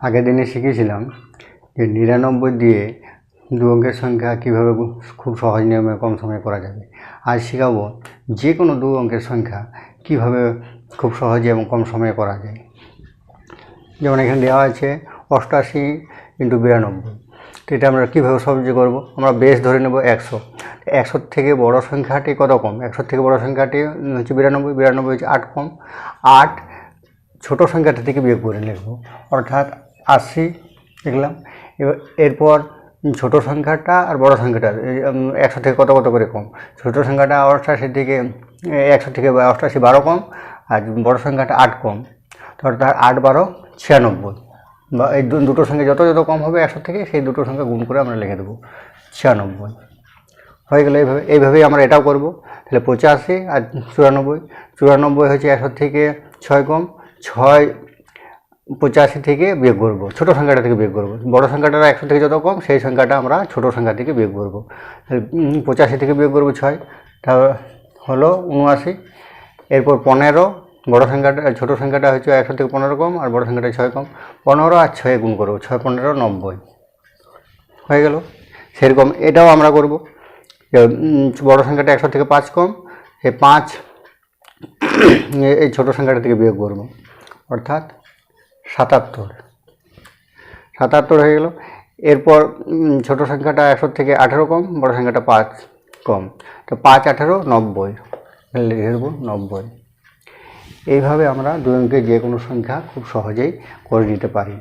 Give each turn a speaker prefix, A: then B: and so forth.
A: আগের দিনে শিখেছিলাম যে 99 দিয়ে দু অঙ্কের সংখ্যা কীভাবে খুব সহজ নিয়মে কম সময়ে করা যাবে। আজ শেখাবো যে কোনো দু অঙ্কের সংখ্যা কীভাবে খুব সহজে এবং কম সময়ে করা যায়। যেমন এখানে দেওয়া আছে 88 × 92। তো এটা আমরা কীভাবে সহজে করব? আমরা বেস ধরে নেব 100। 100 থেকে বড় সংখ্যাটি কত কম? 100 থেকে বড় সংখ্যাটি হচ্ছে 92। 92 হচ্ছে 8 কম। 8 ছোট সংখ্যাটা থেকে বিয়োগ করে লিখব, অর্থাৎ 80 লিখলাম। এরপর ছোট সংখ্যাটা আর বড় সংখ্যাটা 100 থেকে কত কত করে কম? ছোট সংখ্যাটা 88 থেকে 100 থেকে 88 12 কম, আর বড় সংখ্যাটা 8 কম, অর্থাৎ 8 12 96। বা এই দুটো সংখ্যা যত যত কম হবে 100 থেকে, সেই দুটো সংখ্যা গুণ করে আমরা লিখে দেবো 96। হয়ে গেল। এইভাবেই আমরা এটাও করব। তাহলে 85 আর 94। 94 হচ্ছে 100 থেকে 6 কম। 6 85 থেকে বিয়োগ করব, ছোট সংখ্যাটা থেকে বিয়োগ করব। বড় সংখ্যাটা 100 থেকে যত কম, সেই সংখ্যাটা আমরা ছোট সংখ্যা থেকে বিয়োগ করব। 85 থেকে বিয়োগ করব 6, তা হলো 79। এরপর 15, বড় সংখ্যাটা ছোট সংখ্যাটা হচ্ছে 100 থেকে 15 কম, আর বড় সংখ্যাটা 6 কম। 15 আর 6 গুণ করব, 6 15 90। হয়ে গেল। সেরকম এটাও আমরা করব। বড় সংখ্যাটা 100 থেকে 5 কম, এই 5 এই ছোট সংখ্যাটা থেকে বিয়োগ করব, অর্থাৎ 77। 77 হয়ে গেল। এরপর ছোট সংখ্যাটা 100 থেকে 18 কম, বড় সংখ্যাটা 5 কম, তো 5 18 90 লিখে দেবো 90। এইভাবে আমরা দু অঙ্কের যে কোনো সংখ্যা খুব সহজেই করে নিতে পারি।